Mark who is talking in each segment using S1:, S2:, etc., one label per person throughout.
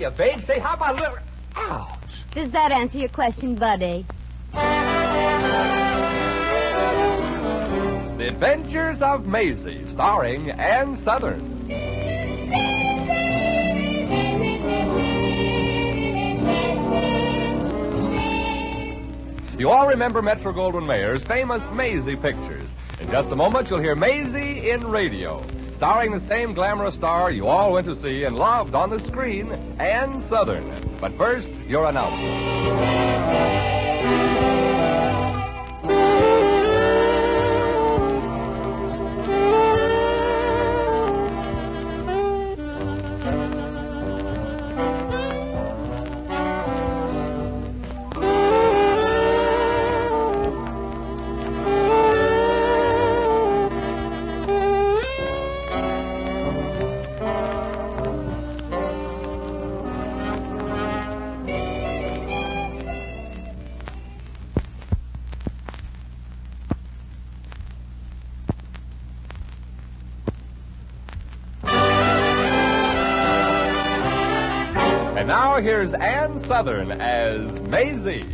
S1: 30th, babe. Say, how about a little... Ouch.
S2: Does that answer your question, Buddy?
S3: The Adventures of Maisie, starring Ann Sothern. You all remember Metro-Goldwyn-Mayer's famous Maisie pictures. In just a moment, you'll hear Maisie in radio, starring the same glamorous star you all went to see and loved on the screen, Ann Sothern. But first, your announcement. And now here's Ann Sothern as Maisie.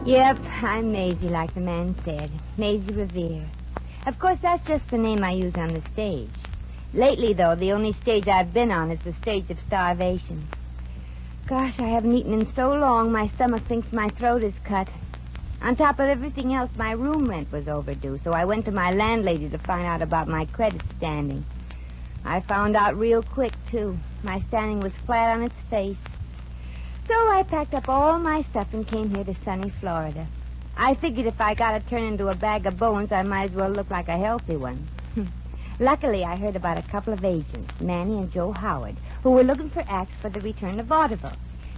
S2: Yep, I'm Maisie, like the man said. Maisie Revere. Of course, that's just the name I use on the stage. Lately, though, the only stage I've been on is the stage of starvation. Gosh, I haven't eaten in so long, my stomach thinks my throat is cut. On top of everything else, my room rent was overdue, so I went to my landlady to find out about my credit standing. I found out real quick, too. My standing was flat on its face. So I packed up all my stuff and came here to sunny Florida. I figured if I got to turn into a bag of bones, I might as well look like a healthy one. Luckily, I heard about a couple of agents, Manny and Joe Howard, who were looking for acts for the return of vaudeville.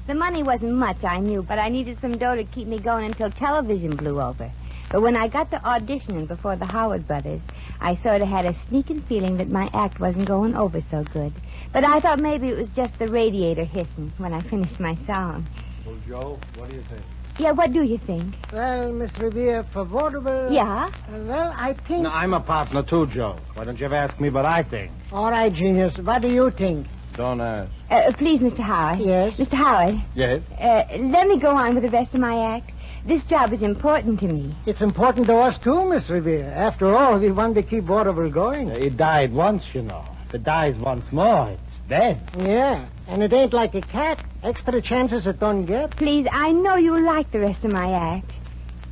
S2: The money wasn't much, I knew, but I needed some dough to keep me going until television blew over. But when I got to auditioning before the Howard brothers, I sort of had a sneaking feeling that my act wasn't going over so good. But I thought maybe it was just the radiator hissing when I finished my song.
S4: Well, Joe, what do you think?
S2: Yeah, what do you think?
S5: Well, Miss Revere, for vaudeville...
S2: Yeah?
S5: Well, I think...
S4: No, I'm a partner, too, Joe. Why don't you ever ask me what I think?
S5: All right, genius. What do you think?
S4: Don't ask.
S2: Please, Mr. Howard.
S5: Yes?
S2: Mr. Howard.
S4: Yes?
S2: Let me go on with the rest of my act. This job is important to me.
S5: It's important to us, too, Miss Revere. After all, we want to keep vaudeville going.
S4: It died once, you know. If it dies once more, it's dead.
S5: Yeah, and it ain't like a cat. Extra chances it don't get.
S2: Please, I know you like the rest of my act.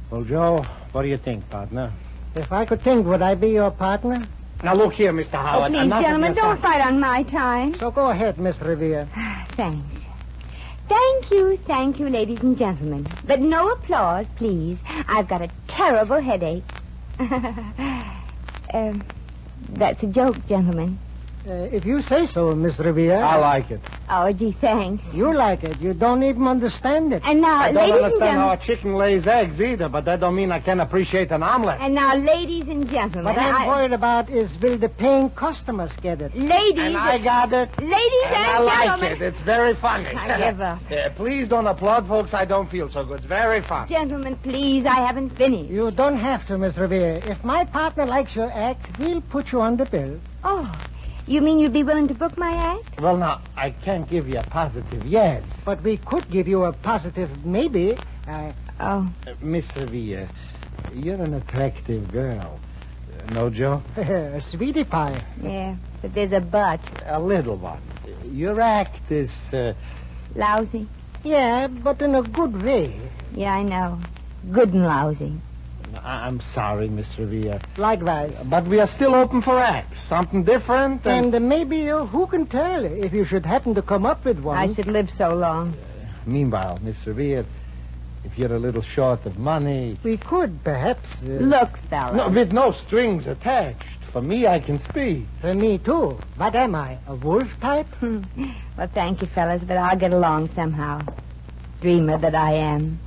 S4: Well, Joe, what do you think, partner?
S5: If I could think, would I be your partner?
S4: Now, look here, Mr. Howard.
S2: Please, gentlemen, don't fight on my time.
S5: So go ahead, Miss Revere.
S2: Thanks. Thank you, ladies and gentlemen. But no applause, please. I've got a terrible headache. That's a joke, gentlemen.
S5: If you say so, Miss Revere.
S4: I like it.
S2: Oh, gee, thanks.
S5: You like it. You don't even understand it.
S2: And now,
S4: I don't
S2: ladies and
S4: understand how a
S2: gentlemen...
S4: chicken lays eggs either, but that don't mean I can't appreciate an omelet.
S2: And now, ladies and gentlemen...
S5: What I'm worried about is will the paying customers get it?
S2: Ladies...
S4: And I got it.
S2: Ladies
S4: And I
S2: and
S4: like
S2: gentlemen...
S4: it. It's very funny.
S2: I give up.
S4: Please don't applaud, folks. I don't feel so good. It's very funny.
S2: Gentlemen, please, I haven't finished.
S5: You don't have to, Miss Revere. If my partner likes your act, we'll put you on the bill.
S2: Oh, you mean you'd be willing to book my act?
S4: Well, now, I can't give you a positive yes.
S5: But we could give you a positive maybe.
S4: Miss Revere, you're an attractive girl. No, Joe?
S5: A sweetie pie.
S2: Yeah, but there's a but.
S4: A little one. Your act is...
S2: Lousy?
S5: Yeah, but in a good way.
S2: Yeah, I know. Good and lousy.
S4: I'm sorry, Miss Revere.
S5: Likewise.
S4: But we are still open for acts. Something different.
S5: And maybe, who can tell, if you should happen to come up with one.
S2: I should live so long.
S4: Meanwhile, Miss Revere, if you're a little short of money...
S5: We could, perhaps...
S2: Look, fella.
S4: No, with no strings attached. For me, I can speak.
S5: For me, too. What am I, a wolf type?
S2: Well, thank you, fellas, but I'll get along somehow. Dreamer that I am.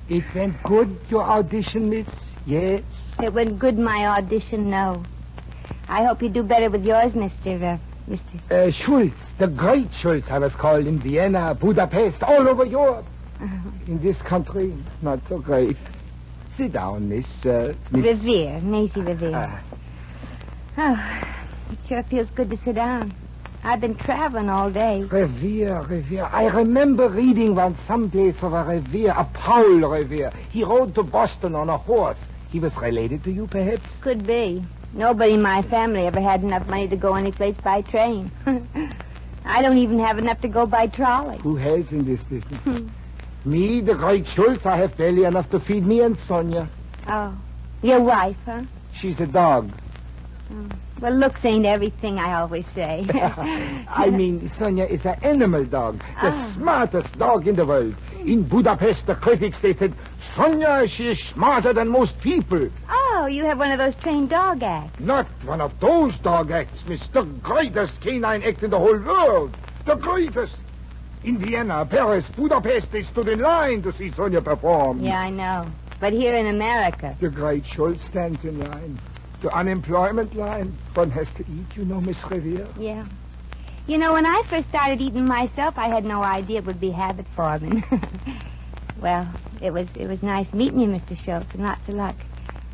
S6: It went good, your audition, Miss? Yes?
S2: It went good, my audition, no. I hope you do better with yours, Mr.
S6: Schultz, the great Schultz, I was called in Vienna, Budapest, all over Europe. In this country, not so great. Sit down, Miss...
S2: Revere, Maisie Revere. Oh, It sure feels good to sit down. I've been traveling all day.
S6: Revere. I remember reading once someplace of a Revere, a Paul Revere. He rode to Boston on a horse. He was related to you, perhaps?
S2: Could be. Nobody in my family ever had enough money to go anyplace by train. I don't even have enough to go by trolley.
S6: Who has in this business? Me, the great Schultz, I have barely enough to feed me and Sonja.
S2: Oh. Your wife, huh?
S6: She's a dog.
S2: Oh. Well, looks ain't everything, I always say.
S6: I mean, Sonja is an animal dog. The smartest dog in the world. In Budapest, the critics, they said, Sonja, she is smarter than most people.
S2: Oh, you have one of those trained dog acts.
S6: Not one of those dog acts, miss. The greatest canine act in the whole world. The greatest. In Vienna, Paris, Budapest, they stood in line to see Sonja perform.
S2: Yeah, I know. But here in America...
S6: The great Schultz stands in line. The unemployment line. One has to eat, you know, Miss Revere.
S2: Yeah. You know, when I first started eating myself, I had no idea it would be habit forming. Well, it was nice meeting you, Mr. Schultz, and lots of luck.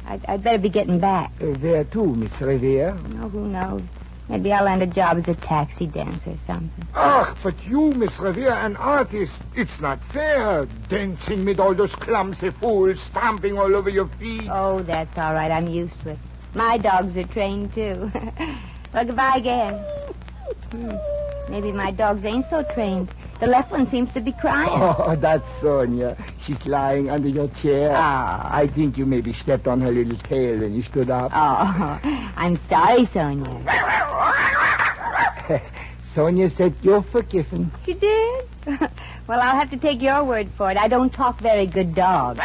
S2: I'd better be getting back.
S6: Where to, Miss Revere?
S2: Oh, who knows? Maybe I'll land a job as a taxi dancer or something.
S6: Ach, but you, Miss Revere, an artist. It's not fair. Dancing with all those clumsy fools, stamping all over your feet.
S2: Oh, that's all right. I'm used to it. My dogs are trained, too. Well, goodbye again. Maybe my dogs ain't so trained. The left one seems to be crying.
S6: Oh, that's Sonja. She's lying under your chair. I think you maybe stepped on her little tail when you stood up.
S2: Oh, I'm sorry, Sonja.
S6: Sonja said you're forgiven.
S2: She did? Well, I'll have to take your word for it. I don't talk very good dog.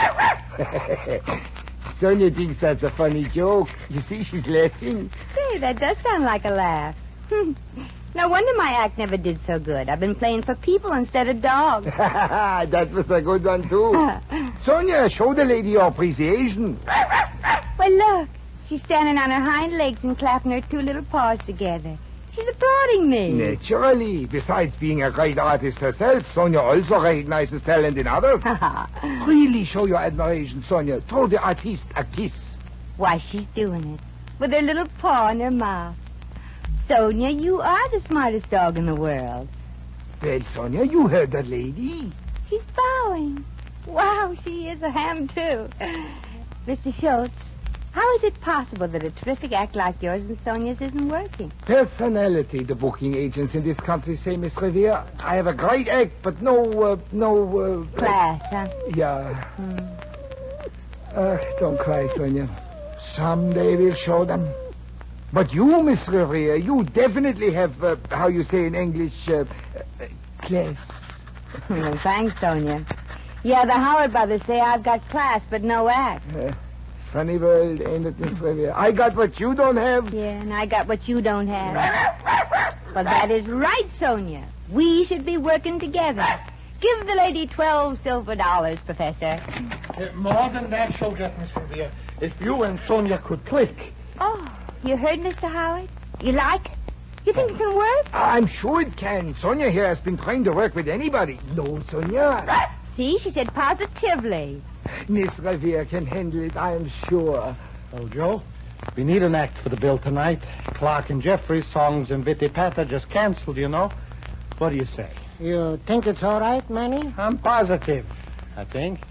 S6: Sonja thinks that's a funny joke. You see, she's laughing.
S2: Say, that does sound like a laugh. No wonder my act never did so good. I've been playing for people instead of dogs.
S6: That was a good one, too. Sonja, show the lady your appreciation.
S2: Well, look. She's standing on her hind legs and clapping her two little paws together. She's applauding me.
S6: Naturally. Besides being a great artist herself, Sonja also recognizes talent in others. Really show your admiration, Sonja. Throw the artiste a kiss.
S2: Why, she's doing it. With her little paw in her mouth. Sonja, you are the smartest dog in the world.
S6: Well, Sonja, you heard that lady.
S2: She's bowing. Wow, she is a ham, too. Mr. Schultz, how is it possible that a terrific act like yours and Sonja's isn't working?
S6: Personality, the booking agents in this country say, Miss Revere. I have a great act, but no
S2: Class, huh?
S6: Yeah. Don't cry, Sonja. Someday we'll show them. But you, Miss Revere, you definitely have, how you say in English, class.
S2: Well, thanks, Sonja. Yeah, the Howard brothers say I've got class, but no act.
S6: Funny world, ain't it, Miss Revere? I got what you don't have.
S2: Yeah, and I got what you don't have. Well, that is right, Sonja. We should be working together. Give the lady 12 silver dollars, Professor.
S4: More than that she'll get, Miss Revere. If you and Sonja could click.
S2: Oh, you heard, Mr. Howard? You like it? You think it can work?
S6: I'm sure it can. Sonja here has been trained to work with anybody. No, Sonja.
S2: See, she said positively.
S6: Miss Revere can handle it, I am sure.
S4: Oh, Joe, we need an act for the bill tonight. Clark and Jeffrey's songs and Vittipata just canceled, you know. What do you say?
S5: You think it's all right, Manny?
S4: I'm positive, I think.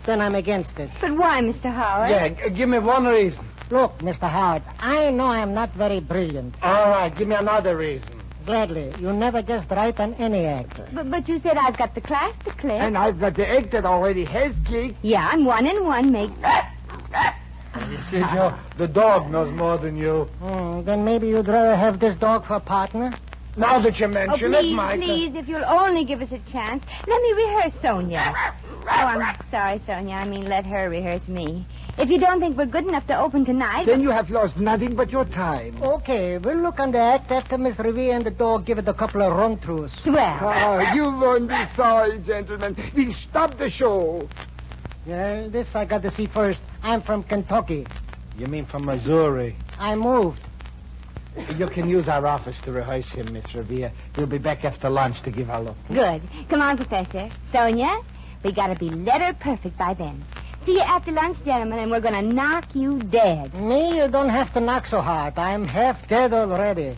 S5: Then I'm against it.
S2: But why, Mr. Howard?
S4: Yeah, give me one reason.
S5: Look, Mr. Howard, I know I'm not very brilliant.
S4: All right, give me another reason.
S5: Gladly. You never guessed right on any actor.
S2: But you said I've got the class to click.
S6: And I've got the act that already has clicked.
S2: Yeah, and 1 and 1 makes...
S4: You see, Joe, the dog knows more than you.
S5: Then maybe you'd rather have this dog for a partner?
S4: Now that you mention it, Mike.
S2: Please, if you'll only give us a chance, let me rehearse Sonja. Oh, I'm sorry, Sonja. I mean, let her rehearse me. If you don't think we're good enough to open tonight...
S6: Then you have lost nothing but your time.
S5: Okay, we'll look on the act after Miss Revere and the dog give it a couple of run-throughs.
S2: Swell.
S6: Ah, you won't be sorry, gentlemen. We'll stop the show.
S5: Yeah, this I got to see first. I'm from Kentucky.
S4: You mean from Missouri?
S5: I moved.
S4: You can use our office to rehearse him, Miss Revere. We'll be back after lunch to give our look.
S2: Good. Come on, Professor. Sonja, we gotta be letter perfect by then. See you after lunch, gentlemen, and we're going to knock you dead.
S5: Me, you don't have to knock so hard. I'm half dead already.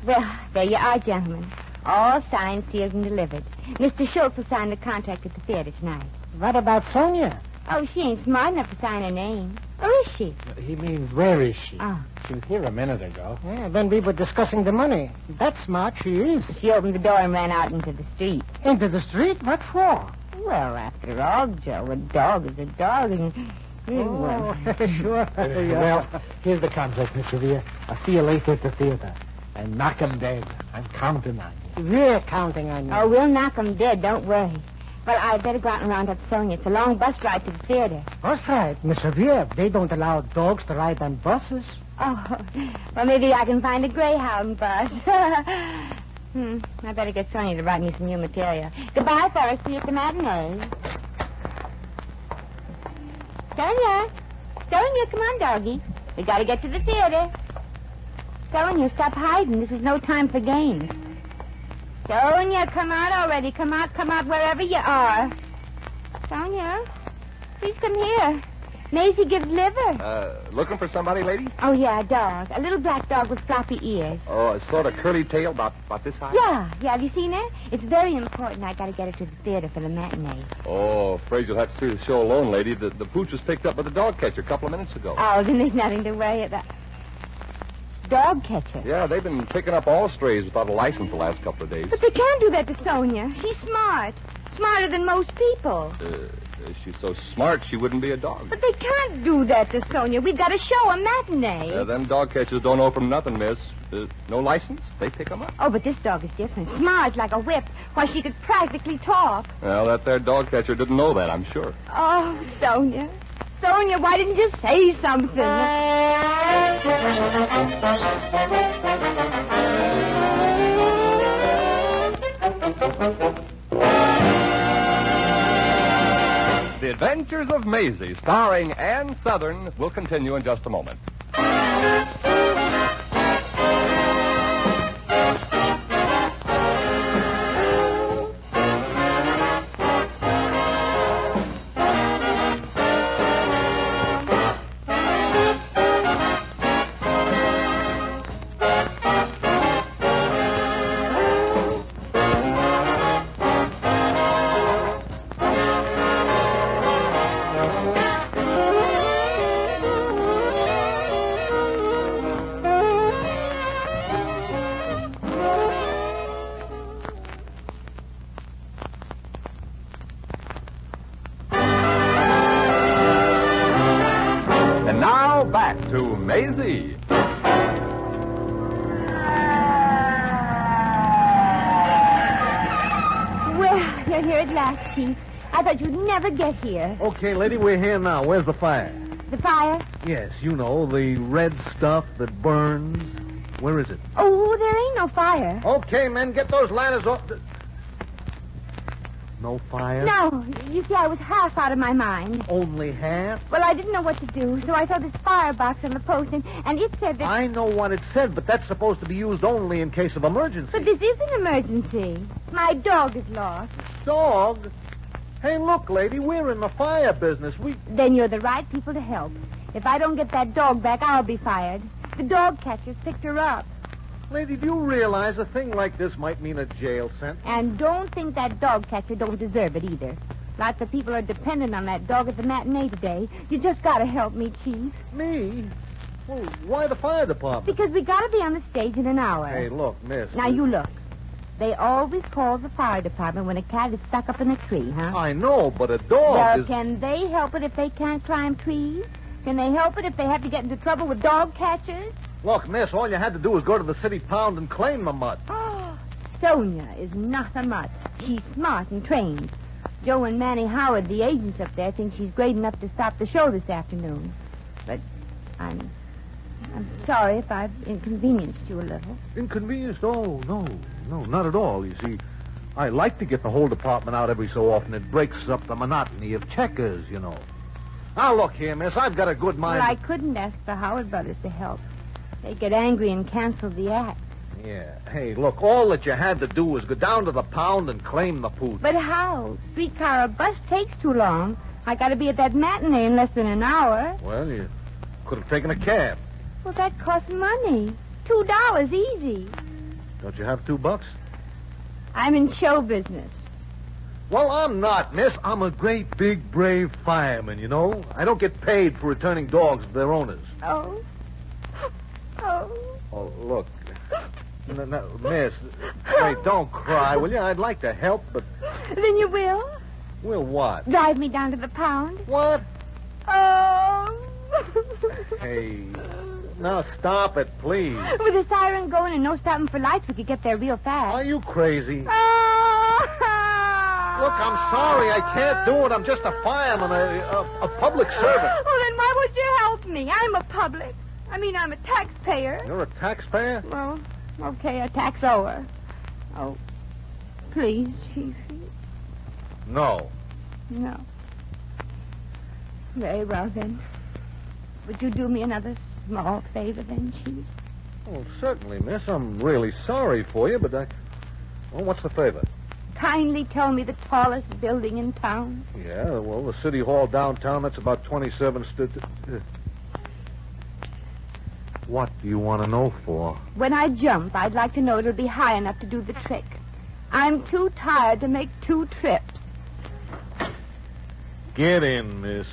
S2: Well, there you are, gentlemen. All signed, sealed, and delivered. Mr. Schultz will sign the contract at the theater tonight.
S5: What about Sonja?
S2: Oh, she ain't smart enough to sign her name. Or is she?
S4: He means, where is she?
S2: Oh.
S4: She was here a minute ago.
S5: Yeah, when we were discussing the money. That's smart, she is.
S2: She opened the door and ran out into the street.
S5: Into the street? What for?
S2: Well, after all, Joe, a dog is a dog. And...
S5: Oh, sure.
S4: Well, here's the contract, Miss Revere. I'll see you later at the theater. And knock 'em dead. I'm counting on you.
S5: We're counting on you.
S2: Oh, we'll knock 'em dead, don't worry. Well, I'd better go out and round up Sonja. It's a long bus ride to the theater.
S5: Bus ride? Miss Revere, they don't allow dogs to ride on buses.
S2: Oh, well, maybe I can find a Greyhound bus. I better get Sonja to write me some new material. Goodbye, fellas. See you at the matinee. Sonja, come on, doggy. We gotta get to the theater. Sonja, stop hiding. This is no time for games. Sonja, come out already. Come out wherever you are. Sonja, please come here. Maisie gives liver.
S3: Looking for somebody, lady?
S2: Oh, yeah, a dog. A little black dog with floppy ears.
S3: Oh, a sort of curly tail about this high?
S2: Yeah. Have you seen her? It's very important. I gotta get her to the theater for the matinee.
S3: Oh, afraid you'll have to see the show alone, lady. The pooch was picked up by the dog catcher a couple of minutes ago.
S2: Oh, then there's nothing to worry about. Dog catcher?
S3: Yeah, they've been picking up all strays without a license the last couple of days.
S2: But they can't do that to Sonja. She's smart. Smarter than most people.
S3: She's so smart she wouldn't be a dog.
S2: But they can't do that to Sonja. We've got a show, a matinee.
S3: Yeah, them dog catchers don't open nothing, miss. No license? They pick 'em up.
S2: Oh, but this dog is different. Smart like a whip. Why, she could practically talk.
S3: Well, that there dog catcher didn't know that, I'm sure.
S2: Oh, Sonja. Sonja, why didn't you say something?
S3: The Adventures of Maisie, starring Ann Southern, will continue in just a moment. And now back to Maisie.
S2: Well, you're here at last, Chief. I thought you'd never get here.
S7: Okay, lady, we're here now. Where's the fire?
S2: The fire?
S7: Yes, you know, the red stuff that burns. Where is it?
S2: Oh, there ain't no fire.
S7: Okay, men, get those ladders off. No fire?
S2: No, you see, I was half out of my mind.
S7: Only half?
S2: Well, I didn't know what to do, so I saw this firebox on the post, and it said that...
S7: I know what it said, but that's supposed to be used only in case of emergency.
S2: But this is an emergency. My dog is lost.
S7: Dog? Hey, look, lady, we're in the fire business.
S2: Then you're the right people to help. If I don't get that dog back, I'll be fired. The dog catchers picked her up.
S7: Lady, do you realize a thing like this might mean a jail sentence?
S2: And don't think that dog catcher don't deserve it either. Lots of people are dependent on that dog at the matinee today. You just gotta help me, Chief.
S7: Me? Well, why the fire department?
S2: Because we gotta be on the stage in an hour.
S7: Hey, look, miss.
S2: Now, you look. They always call the fire department when a cat is stuck up in a tree, huh?
S7: I know, but a dog
S2: Well,
S7: is...
S2: can they help it if they can't climb trees? Can they help it if they have to get into trouble with dog catchers?
S7: Look, miss, all you had to do was go to the city pound and claim the mutt.
S2: Sonja is not a mutt. She's smart and trained. Joe and Manny Howard, the agents up there, think she's great enough to stop the show this afternoon. But I'm sorry if I've inconvenienced you a little.
S7: Inconvenienced? Oh, no, not at all. You see, I like to get the whole department out every so often. It breaks up the monotony of checkers, you know. Now, look here, miss, I've got a good mind.
S2: Well, I couldn't ask the Howard brothers to help. They get angry and cancel the act.
S7: Yeah. Hey, look, all that you had to do was go down to the pound and claim the pooch.
S2: But how? Streetcar or bus takes too long. I got to be at that matinee in less than an hour.
S7: Well, you could have taken a cab.
S2: Well, that costs money. $2 easy.
S7: Don't you have $2?
S2: I'm in show business.
S7: Well, I'm not, miss. I'm a great, big, brave fireman, you know. I don't get paid for returning dogs to their owners.
S2: Oh. Oh.
S7: Oh, look. No, miss. Hey, don't cry, will you? I'd like to help, but...
S2: Then you will?
S7: Will what?
S2: Drive me down to the pound?
S7: What?
S2: Oh.
S7: Hey, now stop it, please.
S2: With the siren going and no stopping for lights, we could get there real fast.
S7: Are you crazy?
S2: Oh.
S7: Look, I'm sorry. I can't do it. I'm just a fireman, a public servant.
S2: Well, then why would you help me? I'm a taxpayer.
S7: You're a taxpayer?
S2: Well, okay, a taxower. Oh, please, Chiefy.
S7: No.
S2: No. Very well, then. Would you do me another small favor, then, Chief?
S7: Oh, certainly, miss. I'm really sorry for you, but Well, what's the favor?
S2: Kindly tell me the tallest building in town.
S7: Yeah, well, the city hall downtown, that's about 27 What do you want to know for?
S2: When I jump, I'd like to know it'll be high enough to do the trick. I'm too tired to make 2 trips.
S7: Get in, miss.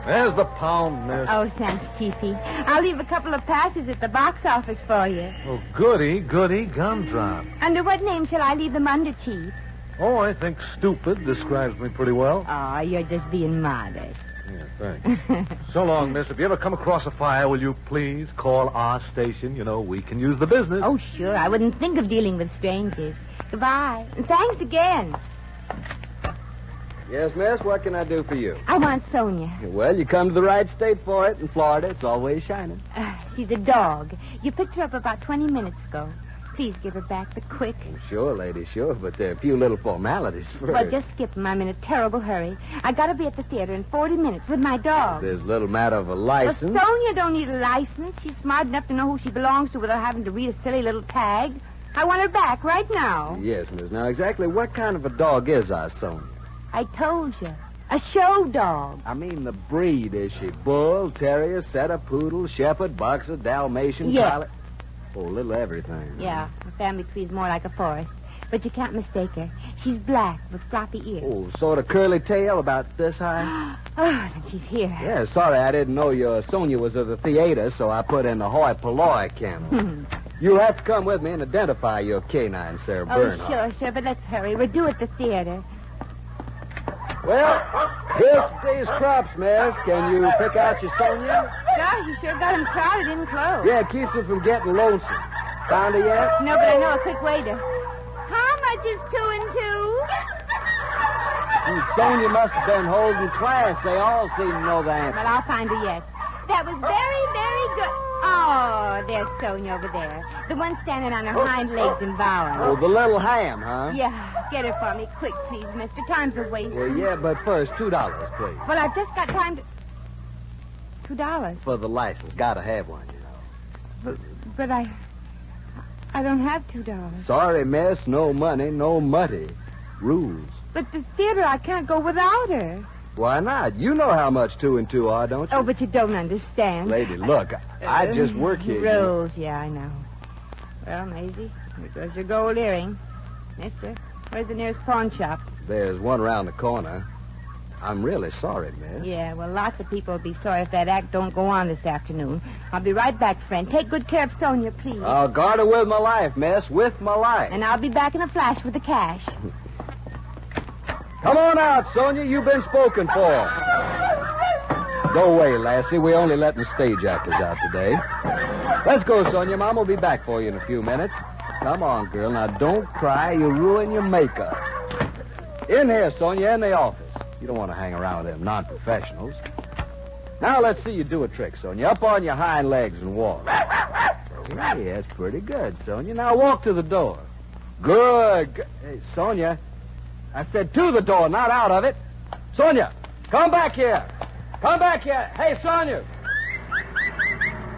S7: There's the pound, miss.
S2: Oh, thanks, Chiefy. I'll leave a couple of passes at the box office for you.
S7: Oh, goody, gumdrop.
S2: Under what name shall I leave them under, Chief?
S7: Oh, I think stupid describes me pretty well.
S2: Oh, you're just being modest.
S7: Yeah, thanks. So long, miss. If you ever come across a fire, will you please call our station? You know, we can use the business.
S2: Oh, sure. I wouldn't think of dealing with strangers. Goodbye. And thanks again.
S8: Yes, miss, what can I do for you?
S2: I want Sonja.
S8: Well, you come to the right state for it. In Florida, it's always shining.
S2: She's a dog. You picked her up about 20 minutes ago. Please give her back, but quick.
S8: Sure, lady, sure, but there are a few little formalities first.
S2: Well, just skip them. I'm in a terrible hurry. I gotta be at the theater in 40 minutes with my dog.
S8: There's a little matter of a license.
S2: Well, Sonja don't need a license. She's smart enough to know who she belongs to without having to read a silly little tag. I want her back right now.
S8: Yes, miss. Now, exactly what kind of a dog is our Sonja?
S2: I told you. A show dog.
S8: I mean the breed. Is she bull, terrier, setter, poodle, shepherd, boxer, Dalmatian,
S2: Yes.
S8: collie? Oh, a little everything.
S2: Yeah, her family tree's more like a forest. But you can't mistake her. She's black with floppy ears.
S8: Oh, sort of curly tail, about this high?
S2: Oh, then she's here.
S8: Yeah, sorry, I didn't know your Sonja was at the theater, so I put in the hoi polloi kennel. You'll have to come with me and identify your canine, Sarah Bernhardt.
S2: Sure, but let's hurry. We're due at the theater.
S8: Well, here's today's crops, miss. Can you pick out your Sonja?
S2: Gosh, you sure got him crowded in clothes.
S8: Yeah, it keeps her from getting lonesome. Found her yet?
S2: No, but I know a quick way to... How much is 2 and 2?
S8: Sonja must have been holding class. They all seem to know the answer.
S2: Well, I'll find her yet. That was very, very good. Oh, there's Sonja over there. The one standing on her hind legs and bowing.
S8: Oh, the little ham, huh?
S2: Yeah, get her for me quick, please, mister. Time's a waste.
S8: Well, yeah, but first, $2, please.
S2: Well, I've just got time to... $2?
S8: For the license. Gotta have one, you know.
S2: But I don't have $2.
S8: Sorry, miss. No money, no mutty. Rules.
S2: But the theater, I can't go without her.
S8: Why not? You know how much 2 and 2 are, don't you?
S2: Oh, but you don't understand.
S8: Lady, look, I just work here.
S2: Rules, yeah, I know. Well, Maisie, there goes your gold earring. Mister, where's the nearest pawn shop?
S8: There's one around the corner. I'm really sorry, miss.
S2: Yeah, well, lots of people will be sorry if that act don't go on this afternoon. I'll be right back, friend. Take good care of Sonja, please.
S8: I'll guard her with my life, miss, with my life.
S2: And I'll be back in a flash with the cash.
S8: Come on out, Sonja. You've been spoken for. Go away, lassie. We only letting stage actors out today. Let's go, Sonja. Mom will be back for you in a few minutes. Come on, girl. Now, don't cry. You'll ruin your makeup. In here, Sonja, in the office. You don't want to hang around with them non-professionals. Now, let's see you do a trick, Sonja. Up on your hind legs and walk. Hey, that's pretty good, Sonia. Now walk to the door. Good. Hey, Sonia. I said to the door, not out of it. Sonia, come back here. Come back here. Hey, Sonia.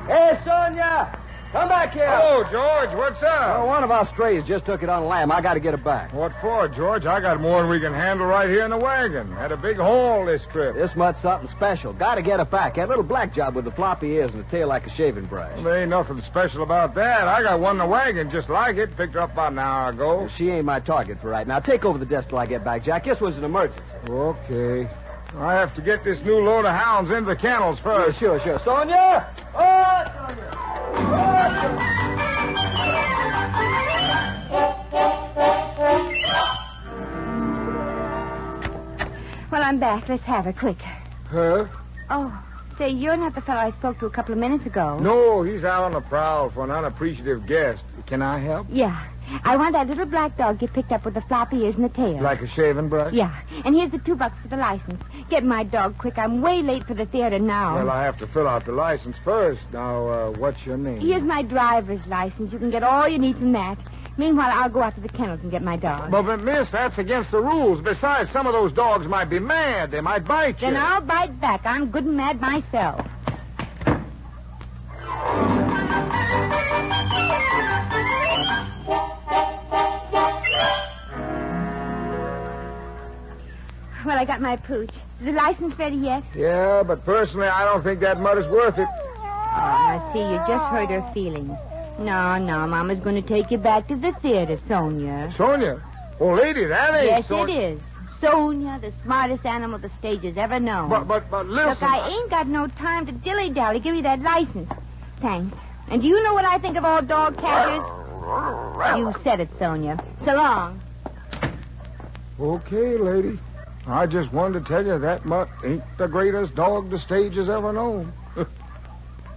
S8: Hey, Sonia. Come back here.
S6: Hello, George. What's up?
S8: Oh, one of our strays just took it on lamb. I got to get it back.
S6: What for, George? I got more than we can handle right here in the wagon. Had a big haul this trip.
S8: This mutt's something special. Got to get it back. That little black job with the floppy ears and a tail like a shaving brush.
S6: Well, there ain't nothing special about that. I got one in the wagon just like it. Picked her up about an hour ago.
S8: Well, she ain't my target for right now. Take over the desk till I get back, Jack. This was an emergency.
S6: Okay. I have to get this new load of hounds into the kennels first.
S8: Sure. Sonia! Oh, Sonia! Oh,
S2: Well, I'm back. Let's have her quick.
S6: Huh?
S2: Oh, say, you're not the fellow I spoke to a couple of minutes ago.
S6: No, he's out on the prowl for an unappreciative guest. Can I help?
S2: Yeah. I want that little black dog get picked up with the floppy ears and the tail.
S6: Like a shaving brush?
S2: Yeah. And here's the $2 for the license. Get my dog quick. I'm way late for the theater now.
S6: Well, I have to fill out the license first. Now, what's your name?
S2: Here's my driver's license. You can get all you need from that. Meanwhile, I'll go out to the kennels and get my dog.
S6: But, miss, that's against the rules. Besides, some of those dogs might be mad. They might bite you.
S2: Then I'll bite back. I'm good and mad myself. Well, I got my pooch. Is the license ready yet?
S6: Yeah, but personally, I don't think that mud is worth it.
S2: Oh, I see. You just hurt her feelings. No, Mama's going to take you back to the theater, Sonja.
S6: Sonia? Oh, lady, that ain't
S2: Yes,
S6: Sonia.
S2: it is. Sonja, the smartest animal the stage has ever known.
S6: But listen.
S2: Look, I ain't got no time to dilly-dally. Give me that license. Thanks. And do you know what I think of all dog catchers? You said it, Sonja. So long.
S6: Okay, lady. I just wanted to tell you that mutt ain't the greatest dog the stage has ever known.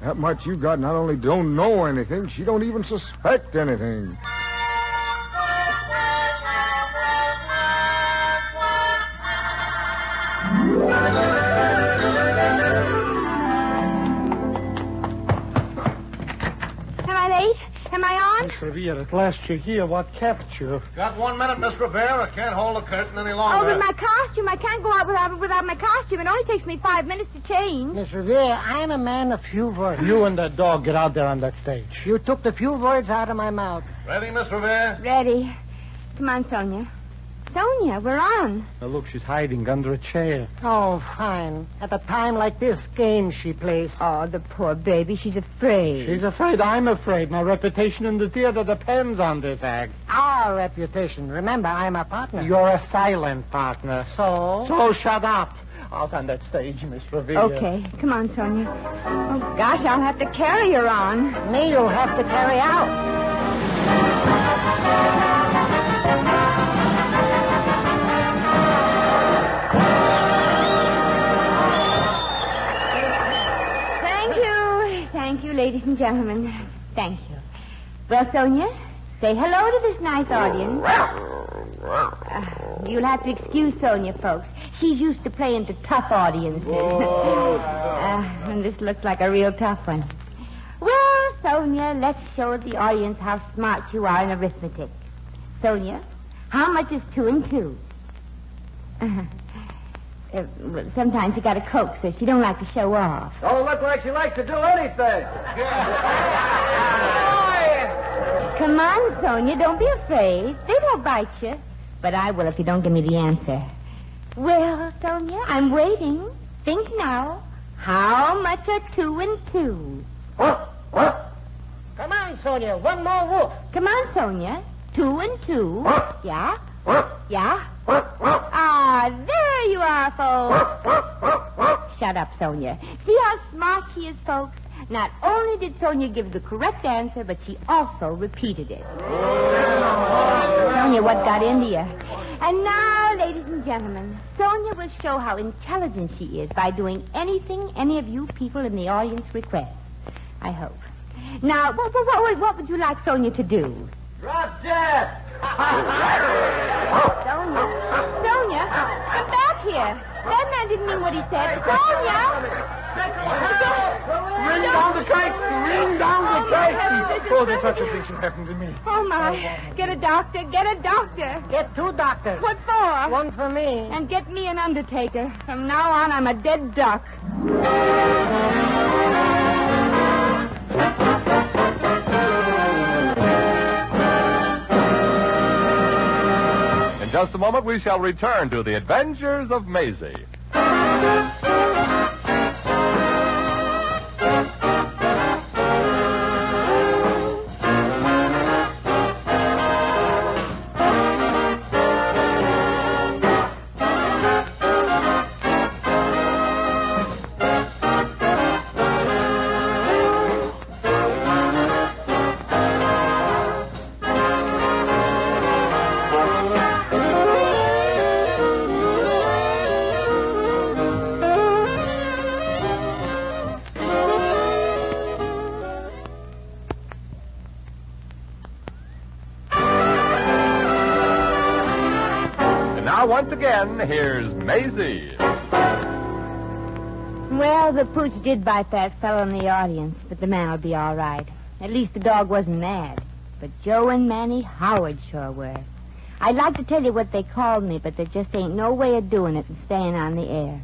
S6: That mutt you got not only don't know anything, she don't even suspect anything.
S2: Am I late? Am I on?
S4: Miss Revere, at last you're here. What kept you?
S1: Got 1 minute, Miss Rivera. I can't hold the curtain any
S2: Oh,
S1: longer.
S2: but my costume. I can't go out without my costume. It only takes me 5 minutes to change.
S5: Miss Revere, I'm a man of few words.
S4: You and that dog get out there on that stage.
S5: You took the few words out of my mouth.
S1: Ready, Miss Rivera?
S2: Ready. Come on, Sonja. Sonja, we're on.
S4: Now, look, she's hiding under a chair.
S5: Oh, fine. At a time like this, game she plays.
S2: Oh, the poor baby. She's afraid.
S4: She's afraid. I'm afraid. My reputation in the theater depends on this act.
S5: Our reputation. Remember, I'm a partner.
S4: You're a silent partner.
S5: So?
S4: So shut up. Out on that stage, Miss Revere.
S2: Okay. Come on, Sonja. Oh, gosh, I'll have to carry her on.
S5: Me, you'll have to carry out.
S2: Thank you, ladies and gentlemen. Thank you. Well, Sonja, say hello to this nice audience. You'll have to excuse Sonja, folks. She's used to playing to tough audiences. And this looks like a real tough one. Well, Sonja, let's show the audience how smart you are in arithmetic. Sonja, how much is 2 and 2? Well, sometimes you got to coax her. She don't like to show off.
S8: Don't look like she likes to do anything.
S2: Come on, Sonja. Don't be afraid. They won't bite you. But I will if you don't give me the answer. Well, Sonja, I'm waiting. Think now. How much are 2 and 2?
S5: Come on, Sonia. One more woof.
S2: Come on, Sonja. 2 and 2. Yeah? Yeah? Ah, there you are, folks. Shut up, Sonja. See how smart she is, folks? Not only did Sonja give the correct answer, but she also repeated it. Sonja, what got into you? And now, ladies and gentlemen, Sonja will show how intelligent she is by doing anything any of you people in the audience request. I hope. Now, what would you like Sonja to do?
S8: Drop dead.
S2: Sonja, come back here. That man didn't mean what he said. Sonja!
S6: Ring down the kite! Ring down the kite!
S4: Oh, that such a thing should happen to me.
S2: Oh, my. Get a doctor. Get a doctor.
S5: Get 2 doctors.
S2: What for?
S5: One for me.
S2: And get me an undertaker. From now on, I'm a dead duck.
S3: In just a moment, we shall return to the adventures of Maisie. Once again, here's Maisie.
S2: Well, the pooch did bite that fellow in the audience, but the man will be all right. At least the dog wasn't mad. But Joe and Manny Howard sure were. I'd like to tell you what they called me, but there just ain't no way of doing it and staying on the air.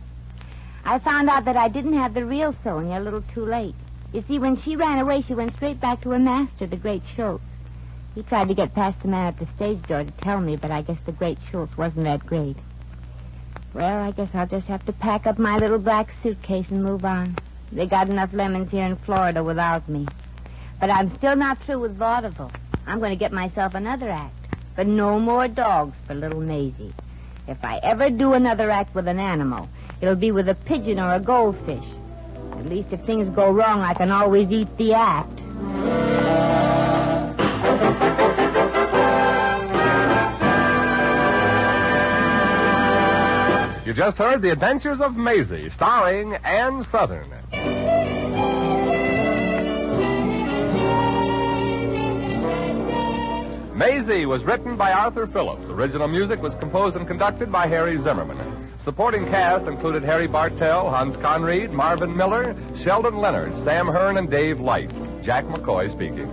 S2: I found out that I didn't have the real Sonja a little too late. You see, when she ran away, she went straight back to her master, the great Schultz. He tried to get past the man at the stage door to tell me, but I guess the great Schultz wasn't that great. Well, I guess I'll just have to pack up my little black suitcase and move on. They got enough lemons here in Florida without me. But I'm still not through with vaudeville. I'm going to get myself another act. But no more dogs for little Maisie. If I ever do another act with an animal, it'll be with a pigeon or a goldfish. At least if things go wrong, I can always eat the act.
S3: You just heard The Adventures of Maisie, starring Ann Southern. Maisie was written by Arthur Phillips. Original music was composed and conducted by Harry Zimmerman. Supporting cast included Harry Bartell, Hans Conried, Marvin Miller, Sheldon Leonard, Sam Hearn, and Dave Light. Jack McCoy speaking.